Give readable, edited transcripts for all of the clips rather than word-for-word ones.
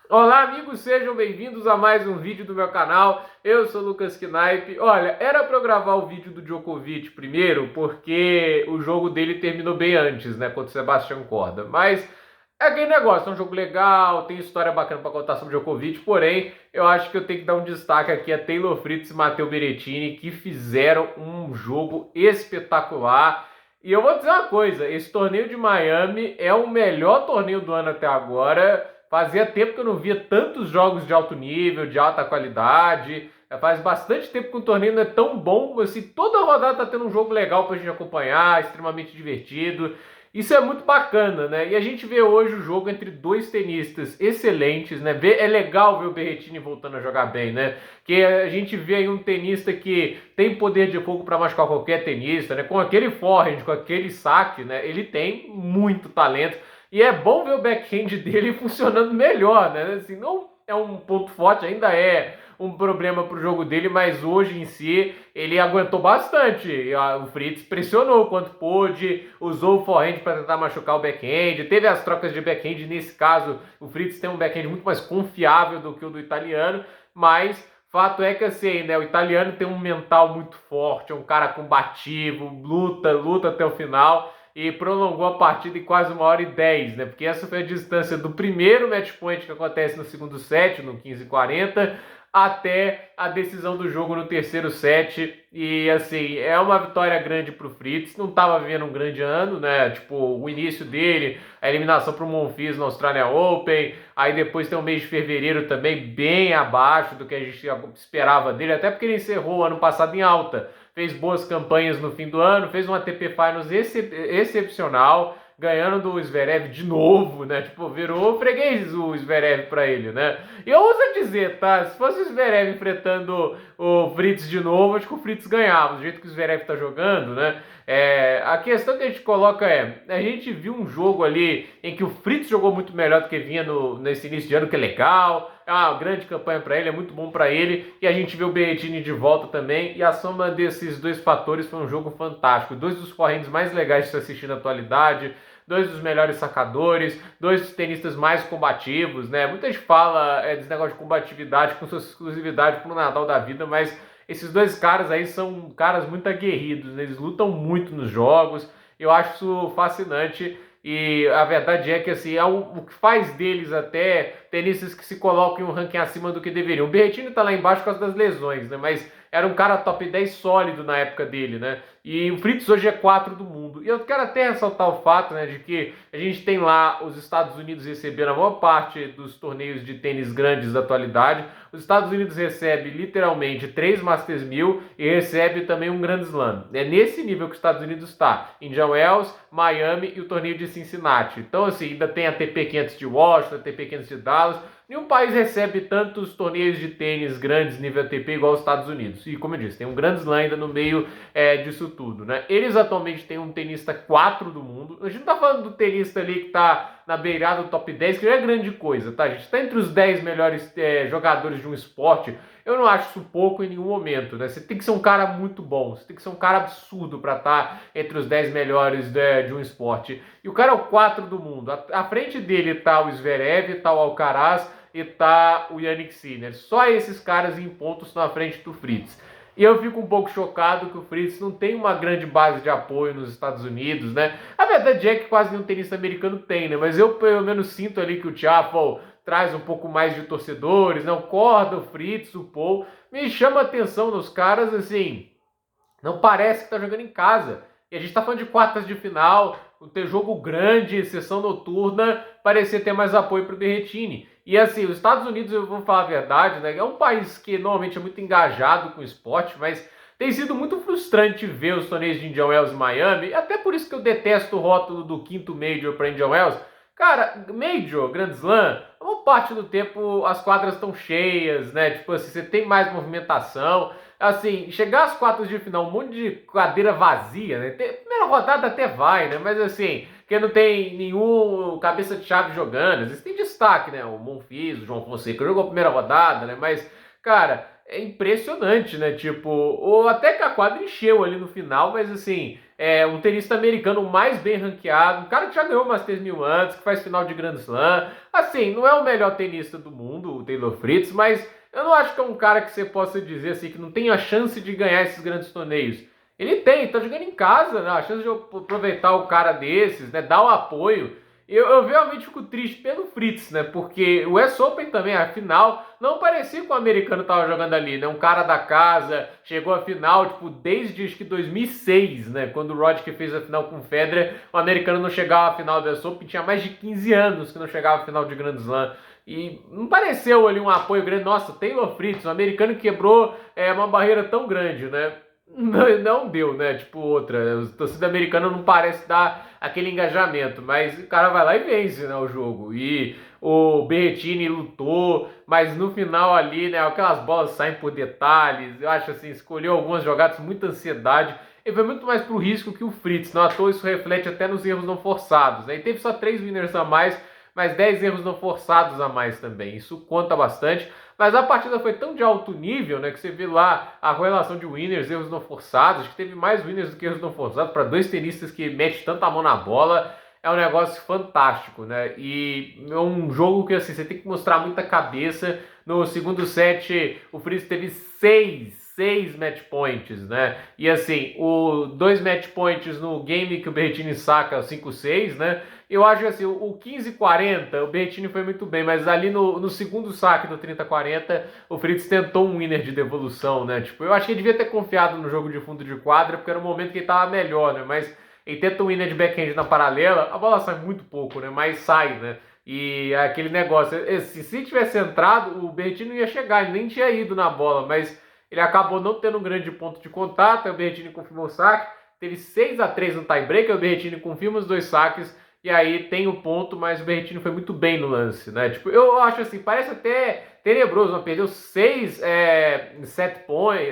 Olá, amigos, sejam bem-vindos a mais um vídeo do meu canal. Eu sou o Lucas Knipe. Olha, era para eu gravar o vídeo do Djokovic primeiro, porque o jogo dele terminou bem antes, né, contra o Sebastian Korda. Mas é aquele negócio, é um jogo legal, tem história bacana para contar sobre o Djokovic, porém, eu acho que eu tenho que dar um destaque aqui a Taylor Fritz e Matteo Berrettini, que fizeram um jogo espetacular. E eu vou dizer uma coisa, esse torneio de Miami é o melhor torneio do ano até agora. Fazia tempo que eu não via tantos jogos de alto nível, de alta qualidade. Faz bastante tempo que o torneio não é tão bom. Assim, toda rodada tá tendo um jogo legal pra gente acompanhar, extremamente divertido. Isso é muito bacana, né? E a gente vê hoje o jogo entre dois tenistas excelentes, né? É legal ver o Berrettini voltando a jogar bem, né? Que a gente vê aí um tenista que tem poder de fogo para machucar qualquer tenista, né? Com aquele forehand, com aquele saque, né? Ele tem muito talento. E é bom ver o backhand dele funcionando melhor, né? Assim, não é um ponto forte, ainda é um problema para o jogo dele, mas hoje em si ele aguentou bastante. O Fritz pressionou quanto pôde, usou o forehand para tentar machucar o backhand, teve as trocas de backhand. Nesse caso, o Fritz tem um backhand muito mais confiável do que o do italiano, mas fato é que assim, né, o italiano tem um mental muito forte, é um cara combativo, luta até o final e prolongou a partida em quase 1h10, né? Porque essa foi a distância do primeiro match point que acontece no segundo set, no 15:40, até a decisão do jogo no terceiro set. E assim, é uma vitória grande pro Fritz. Não estava vivendo um grande ano, né? Tipo, o início dele, a eliminação pro Monfils no Australian Open, aí depois tem o mês de fevereiro também bem abaixo do que a gente esperava dele, até porque ele encerrou o ano passado em alta, fez boas campanhas no fim do ano, fez um ATP Finals excepcional, ganhando do Zverev de novo, né? Tipo, virou freguês o Zverev pra ele, né? E eu ouso dizer, tá? Se fosse o Zverev enfrentando o Fritz de novo, acho que o Fritz ganhava, do jeito que o Zverev tá jogando, né? A questão que a gente coloca é, a gente viu um jogo ali em que o Fritz jogou muito melhor do que vinha nesse início de ano, que é legal, é uma grande campanha para ele, é muito bom para ele, e a gente vê o Berrettini de volta também, e a soma desses dois fatores foi um jogo fantástico. Dois dos forehands mais legais de se assistir na atualidade, dois dos melhores sacadores, dois dos tenistas mais combativos, né? Muita gente fala desse negócio de combatividade com sua exclusividade pro Nadal da vida, mas esses dois caras aí são caras muito aguerridos, né? Eles lutam muito nos jogos, eu acho isso fascinante. E a verdade é que assim, é o que faz deles até tenistas que se colocam em um ranking acima do que deveriam. O Berrettini tá lá embaixo por causa das lesões, né? Mas era um cara top 10 sólido na época dele, né? E o Fritz hoje é 4 do mundo. E eu quero até ressaltar o fato, né, de que a gente tem lá os Estados Unidos recebendo a maior parte dos torneios de tênis grandes da atualidade. Os Estados Unidos recebe literalmente 3 Masters 1000 e recebe também um Grand Slam. É nesse nível que os Estados Unidos está. Indian Wells, Miami e o torneio de Cincinnati. Então, assim, ainda tem a ATP 500 de Washington, a ATP 500 de Dallas. Nenhum país recebe tantos torneios de tênis grandes nível ATP igual os Estados Unidos. E, como eu disse, tem um Grand Slam ainda no meio disso tudo, né? Eles atualmente têm um tenista 4 do mundo. A gente não tá falando do tenista ali que tá na beirada do top 10, que já é grande coisa, tá? A gente tá entre os 10 melhores jogadores de um esporte. Eu não acho isso pouco em nenhum momento, né? Você tem que ser um cara muito bom, você tem que ser um cara absurdo para estar entre os 10 melhores de um esporte. E o cara é o 4 do mundo. À frente dele tá o Zverev, tá o Alcaraz e tá o Jannik Sinner. Só esses caras em pontos na frente do Fritz. E eu fico um pouco chocado que o Fritz não tem uma grande base de apoio nos Estados Unidos, né? A verdade é que quase nenhum tenista americano tem, né? Mas eu pelo menos sinto ali que o Tiafoe traz um pouco mais de torcedores, né? O Korda, o Fritz, o Paul. Me chama a atenção nos caras, assim, não parece que tá jogando em casa. E a gente tá falando de quartas de final, ter jogo grande, sessão noturna, parecia ter mais apoio pro Berrettini. E assim, os Estados Unidos, eu vou falar a verdade, né? É um país que normalmente é muito engajado com o esporte, mas tem sido muito frustrante ver os torneios de Indian Wells e Miami, até por isso que eu detesto o rótulo do quinto Major para Indian Wells. Cara, Major, Grand Slam, uma parte do tempo as quadras estão cheias, né? Tipo assim, você tem mais movimentação. Assim, chegar às quartas de final, um monte de cadeira vazia, né? Primeira rodada até vai, né? Mas assim, que não tem nenhum cabeça de chave jogando. Às vezes tem destaque, né? O Monfils, o João Fonseca jogou a primeira rodada, né? Mas, cara, é impressionante, né? Tipo, ou até que a quadra encheu ali no final, mas assim, é um tenista americano mais bem ranqueado, um cara que já ganhou o Masters 1000 antes, que faz final de Grand Slam. Assim, não é o melhor tenista do mundo, o Taylor Fritz, mas eu não acho que é um cara que você possa dizer assim, que não tem a chance de ganhar esses grandes torneios. Ele tem, tá jogando em casa, né? A chance de eu aproveitar o cara desses, né? Dar o apoio. Eu realmente fico triste pelo Fritz, né? Porque o US Open também, a final, não parecia que o americano tava jogando ali, né? Um cara da casa, chegou à final, tipo, desde acho que 2006, né? Quando o Roddick fez a final com o Federer, o americano não chegava à final do US Open, tinha mais de 15 anos que não chegava à final de Grand Slam. E não pareceu ali um apoio grande. Nossa, Taylor Fritz, o americano quebrou uma barreira tão grande, né? Não, não deu, né? Tipo outra. O torcida americana não parece dar aquele engajamento, mas o cara vai lá e vence, né, o jogo. E o Berrettini lutou, mas no final ali, né, aquelas bolas saem por detalhes. Eu acho assim, escolheu algumas jogadas com muita ansiedade. Ele foi muito mais pro risco que o Fritz. Não à toa isso reflete até nos erros não forçados, né? E teve só 3 winners a mais, mas 10 erros não forçados a mais também. Isso conta bastante. Mas a partida foi tão de alto nível, né, que você vê lá a relação de winners, erros não forçados, que teve mais winners do que erros não forçados para dois tenistas que metem tanta mão na bola. É um negócio fantástico, né? E é um jogo que assim, você tem que mostrar muita cabeça. No segundo set, o Fritz teve seis match points, né? E assim, dois match points no game que o Berrettini saca 5-6, né? Eu acho assim, o 15-40, o Berrettini foi muito bem, mas ali no segundo saque do 30-40, o Fritz tentou um winner de devolução, né? Tipo, eu acho que ele devia ter confiado no jogo de fundo de quadra, porque era o momento que ele tava melhor, né? Mas ele tenta um winner de backhand na paralela, a bola sai muito pouco, né? Mas sai, né? E aquele negócio, se tivesse entrado, o Berrettini não ia chegar, ele nem tinha ido na bola, mas ele acabou não tendo um grande ponto de contato, aí o Berrettini confirmou o saque, teve 6-3 no tie-break, o Berrettini confirma os dois saques, e aí tem o ponto, mas o Berrettini foi muito bem no lance, né? Tipo, eu acho assim, parece até tenebroso, não perdeu 6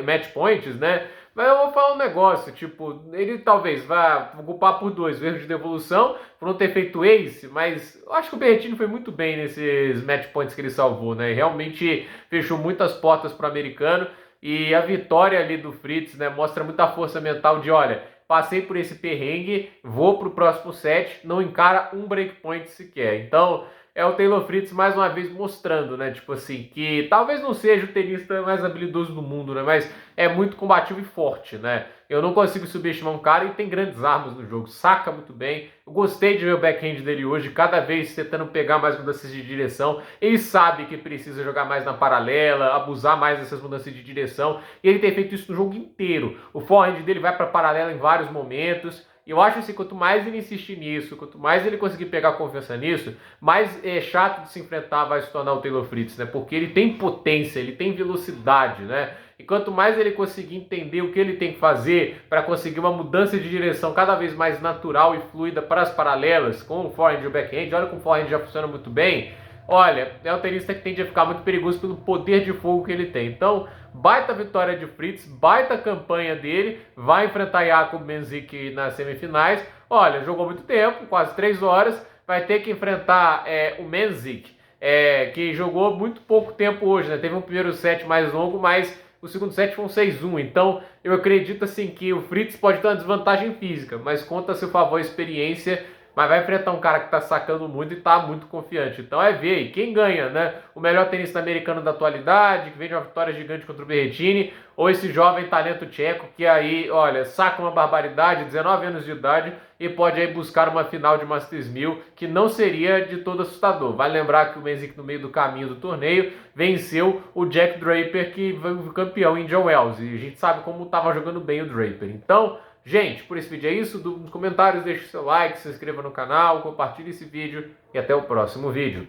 match points, né? Mas eu vou falar um negócio, tipo, ele talvez vá ocupar por 2 erros de devolução, por não ter feito ace, mas eu acho que o Berrettini foi muito bem nesses match points que ele salvou, né? Realmente fechou muitas portas para o americano, e a vitória ali do Fritz, né, mostra muita força mental de, olha, passei por esse perrengue, vou pro próximo set, não encara um breakpoint sequer. Então, é o Taylor Fritz mais uma vez mostrando, né, tipo assim, que talvez não seja o tenista mais habilidoso do mundo, né, mas é muito combativo e forte, né. Eu não consigo subestimar um cara e tem grandes armas no jogo, saca muito bem. Eu gostei de ver o backhand dele hoje, cada vez tentando pegar mais mudanças de direção. Ele sabe que precisa jogar mais na paralela, abusar mais dessas mudanças de direção, e ele tem feito isso no jogo inteiro. O forehand dele vai para paralela em vários momentos. E eu acho assim, quanto mais ele insistir nisso, quanto mais ele conseguir pegar confiança nisso, mais chato de se enfrentar vai se tornar o Taylor Fritz, né? Porque ele tem potência, ele tem velocidade, né? E quanto mais ele conseguir entender o que ele tem que fazer para conseguir uma mudança de direção cada vez mais natural e fluida para as paralelas, com o forehand e o backhand, olha como o forehand já funciona muito bem. Olha, é um tenista que tende a ficar muito perigoso pelo poder de fogo que ele tem. Então, baita vitória de Fritz, baita campanha dele, vai enfrentar Jakub Menzik nas semifinais. Olha, jogou muito tempo, quase 3 horas, vai ter que enfrentar o Menzik, que jogou muito pouco tempo hoje, né? Teve um primeiro set mais longo, mas o segundo set foi um 6-1. Então, eu acredito assim que o Fritz pode ter uma desvantagem física, mas conta a seu favor a experiência, mas vai enfrentar um cara que tá sacando muito e tá muito confiante. Então é ver aí quem ganha, né? O melhor tenista americano da atualidade, que vem de uma vitória gigante contra o Berrettini, ou esse jovem talento tcheco que aí, olha, saca uma barbaridade, 19 anos de idade, e pode aí buscar uma final de Masters 1000, que não seria de todo assustador. Vale lembrar que o Menzik, no meio do caminho do torneio, venceu o Jack Draper, que foi o campeão em Indian Wells, e a gente sabe como estava jogando bem o Draper. Então, gente, por esse vídeo é isso. Nos comentários deixe o seu like, se inscreva no canal, compartilhe esse vídeo e até o próximo vídeo.